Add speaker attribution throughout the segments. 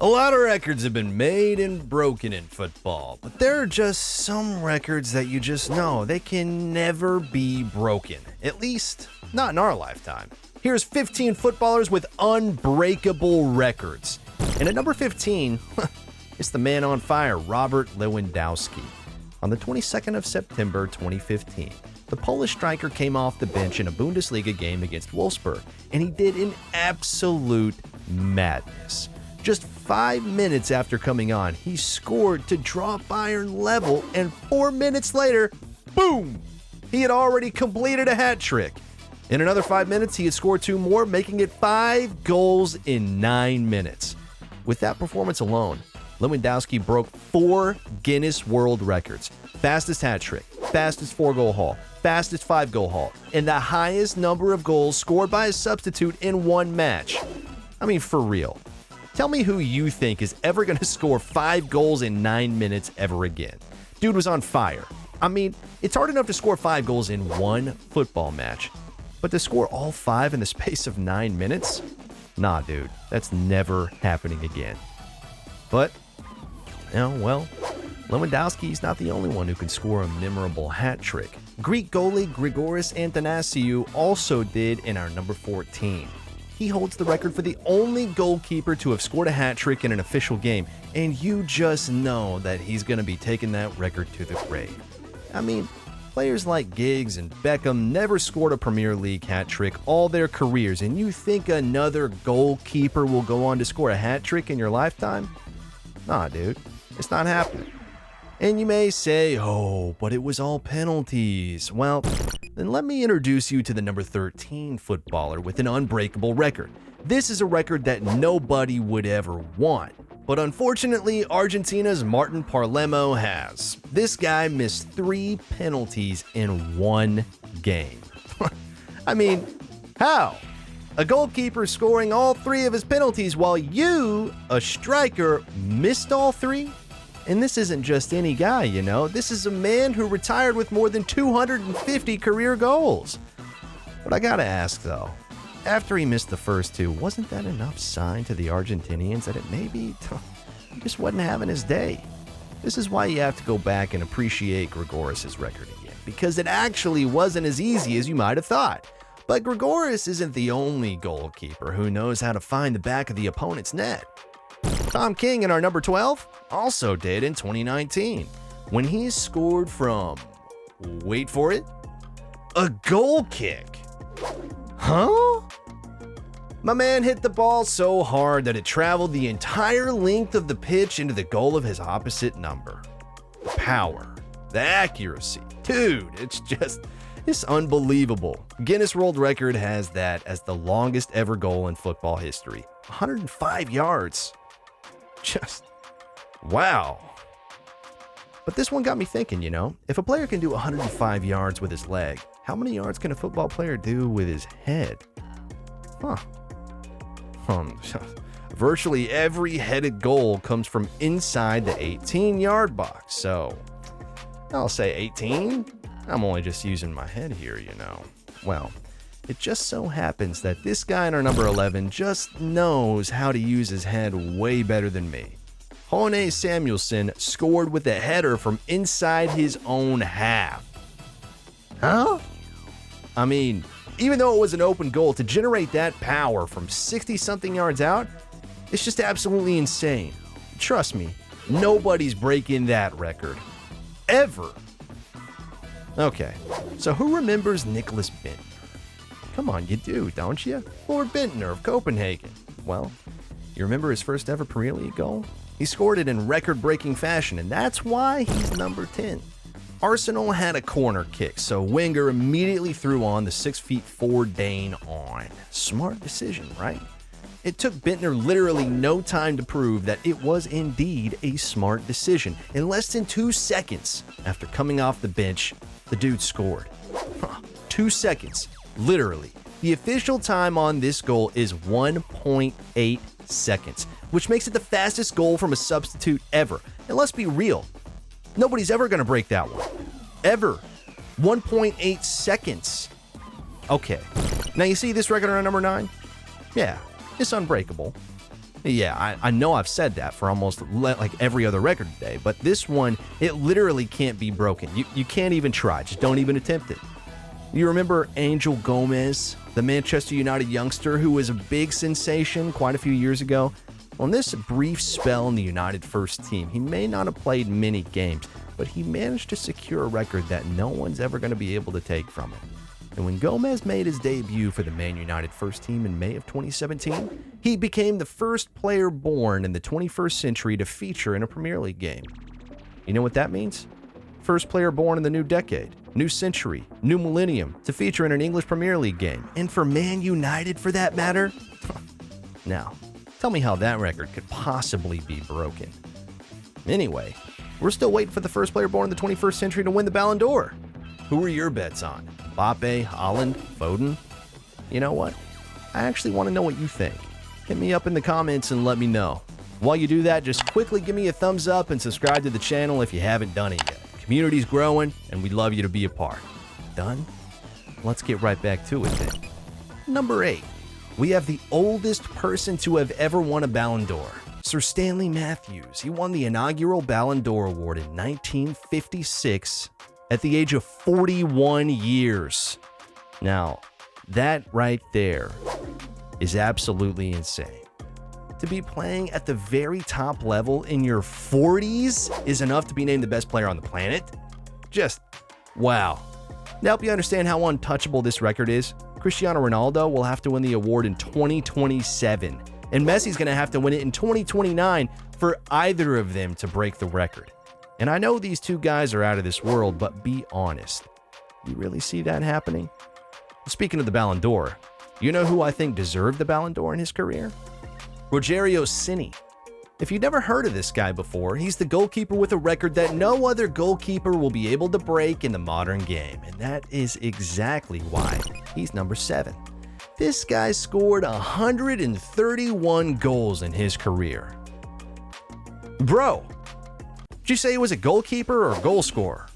Speaker 1: A lot of records have been made and broken in football, but there are just some records that you just know they can never be broken. At least, not in our lifetime. Here's 15 footballers with unbreakable records. And at number 15, it's the man on fire, Robert Lewandowski. On the 22nd of September 2015, the Polish striker came off the bench in a Bundesliga game against Wolfsburg, and he did an absolute madness. Just 5 minutes after coming on, he scored to draw Bayern level, and 4 minutes later, boom! He had already completed a hat trick. In another 5 minutes, he had scored 2 more, making it 5 goals in 9 minutes. With that performance alone, Lewandowski broke 4 Guinness World Records. Fastest hat trick, fastest 4-goal haul, fastest 5-goal haul, and the highest number of goals scored by a substitute in one match. I mean, for real. Tell me who you think is ever going to score 5 goals in 9 minutes ever again. Dude was on fire. I mean, it's hard enough to score 5 goals in one football match, but to score all 5 in the space of 9 minutes? Nah, dude, that's never happening again. But, well, Lewandowski's not the only one who can score a memorable hat trick. Greek goalie Grigoris Athanasiou also did in our number 14. He holds the record for the only goalkeeper to have scored a hat trick in an official game, and you just know that he's going to be taking that record to the grave. I mean, players like Giggs and Beckham never scored a Premier League hat trick all their careers, and you think another goalkeeper will go on to score a hat trick in your lifetime? Nah, dude, it's not happening. And you may say, oh, but it was all penalties. Well, then let me introduce you to the number 13 footballer with an unbreakable record. This is a record that nobody would ever want. But unfortunately, Argentina's Martin Palermo has. This guy missed 3 penalties in one game. I mean, how? A goalkeeper scoring all 3 of his penalties while you, a striker, missed all 3? And this isn't just any guy, you know. This is a man who retired with more than 250 career goals. But I gotta ask, though, after he missed the first 2, wasn't that enough sign to the Argentinians that it maybe he just wasn't having his day? This is why you have to go back and appreciate Grigoris' record again, because it actually wasn't as easy as you might have thought. But Grigoris isn't the only goalkeeper who knows how to find the back of the opponent's net. Tom King in our number 12 also did in 2019 when he scored from, wait for it, a goal kick. Huh? My man hit the ball so hard that it traveled the entire length of the pitch into the goal of his opposite number. The power, the accuracy, dude, it's unbelievable. Guinness World Record has that as the longest ever goal in football history, 105 yards. Just, wow. But this one got me thinking, you know, if a player can do 105 yards with his leg, how many yards can a football player do with his head? Virtually every headed goal comes from inside the 18-yard box, so I'll say 18. I'm only just using my head here, you know. Well, it just so happens that this guy in our number 11 just knows how to use his head way better than me. Hone Samuelson scored with a header from inside his own half. Huh? I mean, even though it was an open goal, to generate that power from 60-something yards out, it's just absolutely insane. Trust me, nobody's breaking that record. Ever. Okay, so who remembers Nicholas Bentner? Come on, you do, don't you? Lord Bentner of Copenhagen. Well, you remember his first ever Premier League goal? He scored it in record-breaking fashion, and that's why he's number 10. Arsenal had a corner kick, so Wenger immediately threw on the 6'4" Dane on. Smart decision, right? It took Bentner literally no time to prove that it was indeed a smart decision. In less than 2 seconds after coming off the bench, the dude scored. 2 seconds. Literally. The official time on this goal is 1.8 seconds, which makes it the fastest goal from a substitute ever. And let's be real, nobody's ever going to break that one. Ever. 1.8 seconds. Okay. Now you see this record on number 9? Yeah, it's unbreakable. Yeah, I know I've said that for almost like every other record today, but this one, it literally can't be broken. You can't even try. Just don't even attempt it. You remember Angel Gomez, the Manchester United youngster who was a big sensation quite a few years ago? On this brief spell in the United first team, he may not have played many games, but he managed to secure a record that no one's ever going to be able to take from him. And when Gomez made his debut for the Man United first team in May of 2017, he became the first player born in the 21st century to feature in a Premier League game. You know what that means? First player born in the new decade, new century, new millennium to feature in an English Premier League game. And for Man United, for that matter? Now, tell me how that record could possibly be broken. Anyway, we're still waiting for the first player born in the 21st century to win the Ballon d'Or. Who are your bets on? Mbappe, Haaland, Foden? You know what? I actually want to know what you think. Hit me up in the comments and let me know. While you do that, just quickly give me a thumbs up and subscribe to the channel if you haven't done it yet. The community's growing and we'd love you to be a part. Done? Let's get right back to it then. Number 8. We have the oldest person to have ever won a Ballon d'Or. Sir Stanley Matthews. He won the inaugural Ballon d'Or award in 1956 at the age of 41 years. Now, that right there is absolutely insane. To be playing at the very top level in your 40s is enough to be named the best player on the planet? Just wow. To help you understand how untouchable this record is, Cristiano Ronaldo will have to win the award in 2027, and Messi's going to have to win it in 2029 for either of them to break the record. And I know these two guys are out of this world, but be honest. You really see that happening? Speaking of the Ballon d'Or, you know who I think deserved the Ballon d'Or in his career? Rogerio Cini. If you've never heard of this guy before, he's the goalkeeper with a record that no other goalkeeper will be able to break in the modern game. And that is exactly why he's number 7. This guy scored 131 goals in his career. Bro, did you say he was a goalkeeper or a goal scorer?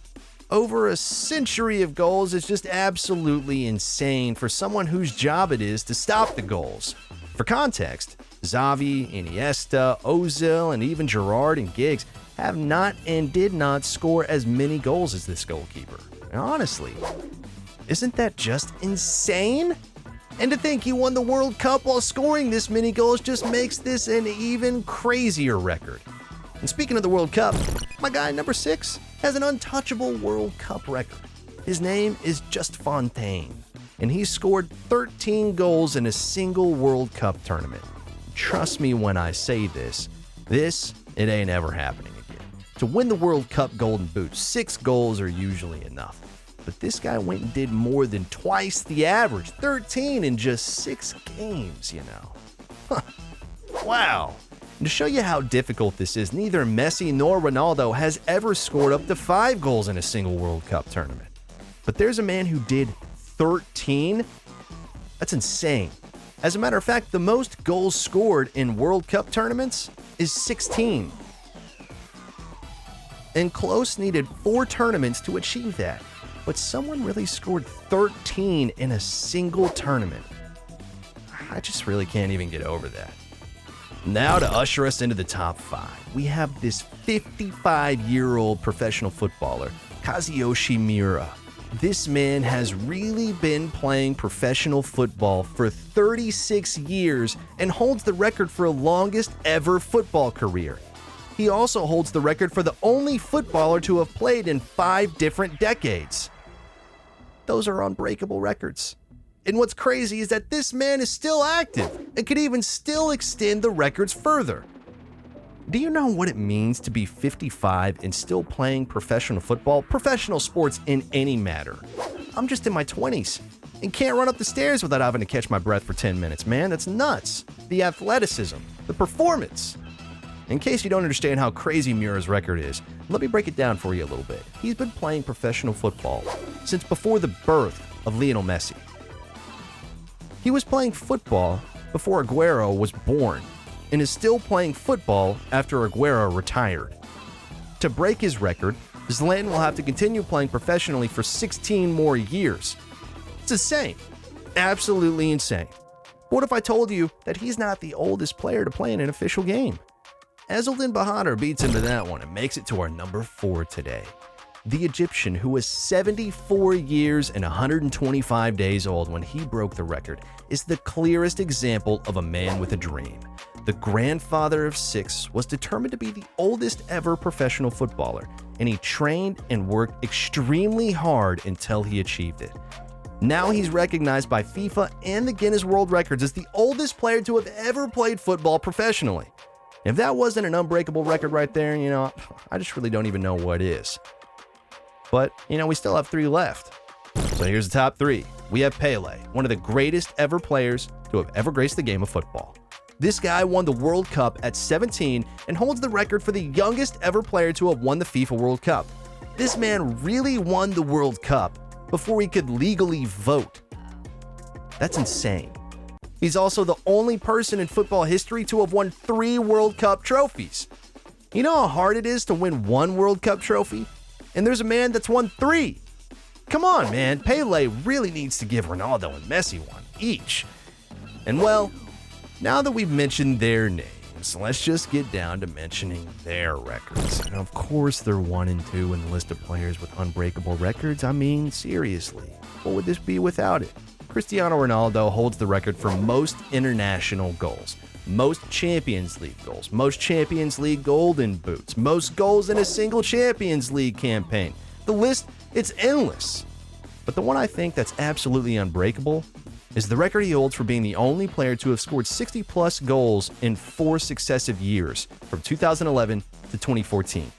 Speaker 1: Over a century of goals is just absolutely insane for someone whose job it is to stop the goals. For context, Xavi, Iniesta, Ozil, and even Gerrard and Giggs have not and did not score as many goals as this goalkeeper. And honestly, isn't that just insane? And to think he won the World Cup while scoring this many goals just makes this an even crazier record. And speaking of the World Cup, my guy number 6 has an untouchable World Cup record. His name is Just Fontaine, and he scored 13 goals in a single World Cup tournament. Trust me when I say this, it ain't ever happening again. To win the World Cup Golden Boot, 6 goals are usually enough. But this guy went and did more than twice the average, 13 in just 6 games, you know. Wow. And to show you how difficult this is, neither Messi nor Ronaldo has ever scored up to 5 goals in a single World Cup tournament. But there's a man who did 13? That's insane. As a matter of fact, the most goals scored in World Cup tournaments is 16. And Klose needed 4 tournaments to achieve that. But someone really scored 13 in a single tournament. I just really can't even get over that. Now to usher us into the top 5, we have this 55-year-old professional footballer, Kazuyoshi Miura. This man has really been playing professional football for 36 years and holds the record for longest ever football career. He also holds the record for the only footballer to have played in 5 different decades. Those are unbreakable records. And what's crazy is that this man is still active and could even still extend the records further. Do you know what it means to be 55 and still playing professional football, professional sports in any matter? I'm just in my 20s and can't run up the stairs without having to catch my breath for 10 minutes, man. That's nuts. The athleticism, the performance. In case you don't understand how crazy Miura's record is, let me break it down for you a little bit. He's been playing professional football since before the birth of Lionel Messi. He was playing football before Aguero was born and is still playing football after Aguero retired. To break his record, Zlatan will have to continue playing professionally for 16 more years. It's insane. Absolutely insane. But what if I told you that he's not the oldest player to play in an official game? Ezzedine Bahadur beats him to that one and makes it to our number 4 today. The Egyptian, who was 74 years and 125 days old when he broke the record, is the clearest example of a man with a dream. The grandfather of 6 was determined to be the oldest ever professional footballer, and he trained and worked extremely hard until he achieved it. Now he's recognized by FIFA and the Guinness World Records as the oldest player to have ever played football professionally. If that wasn't an unbreakable record right there, I just really don't even know what is. But, we still have 3 left. So here's the top 3. We have Pele, one of the greatest ever players to have ever graced the game of football. This guy won the World Cup at 17 and holds the record for the youngest ever player to have won the FIFA World Cup. This man really won the World Cup before he could legally vote. That's insane. He's also the only person in football history to have won 3 World Cup trophies. You know how hard it is to win 1 World Cup trophy? And there's a man that's won 3. Come on, man. Pele really needs to give Ronaldo and Messi one each. And well, now that we've mentioned their names, let's just get down to mentioning their records. And of course, they're 1 and 2 in the list of players with unbreakable records. I mean, seriously, what would this be without it? Cristiano Ronaldo holds the record for most international goals, most Champions League goals, most Champions League Golden Boots, most goals in a single Champions League campaign. The list, it's endless. But the one I think that's absolutely unbreakable is the record he holds for being the only player to have scored 60-plus goals in 4 successive years, from 2011 to 2014.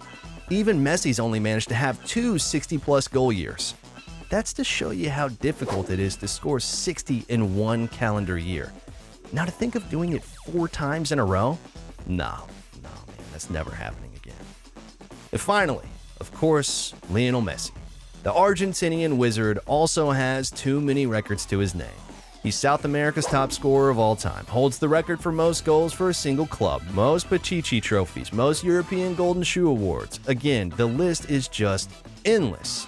Speaker 1: Even Messi's only managed to have 2 60-plus goal years. That's to show you how difficult it is to score 60 in 1 calendar year. Now to think of doing it 4 times in a row? No, man, that's never happening again. And finally, of course, Lionel Messi. The Argentinian wizard also has too many records to his name. He's South America's top scorer of all time, holds the record for most goals for a single club, most Pichichi trophies, most European Golden Shoe awards. Again, the list is just endless.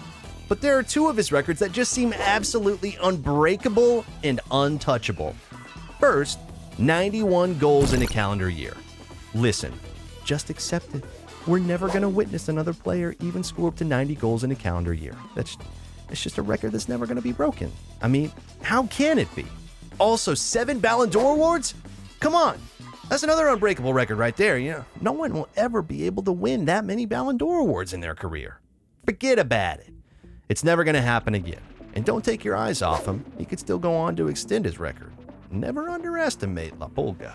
Speaker 1: But there are 2 of his records that just seem absolutely unbreakable and untouchable. First, 91 goals in a calendar year. Listen, just accept it. We're never going to witness another player even score up to 90 goals in a calendar year. It's just a record that's never going to be broken. I mean, how can it be? Also, 7 Ballon d'Or awards? Come on. That's another unbreakable record right there. No one will ever be able to win that many Ballon d'Or awards in their career. Forget about it. It's never going to happen again. And don't take your eyes off him. He could still go on to extend his record. Never underestimate La Pulga.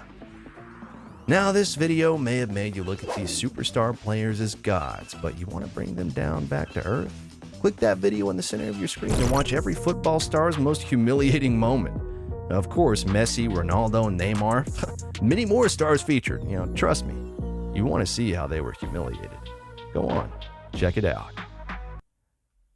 Speaker 1: Now, this video may have made you look at these superstar players as gods, but you want to bring them down back to earth? Click that video in the center of your screen and watch every football star's most humiliating moment. Of course, Messi, Ronaldo, Neymar, many more stars featured. Trust me, you want to see how they were humiliated. Go on, check it out.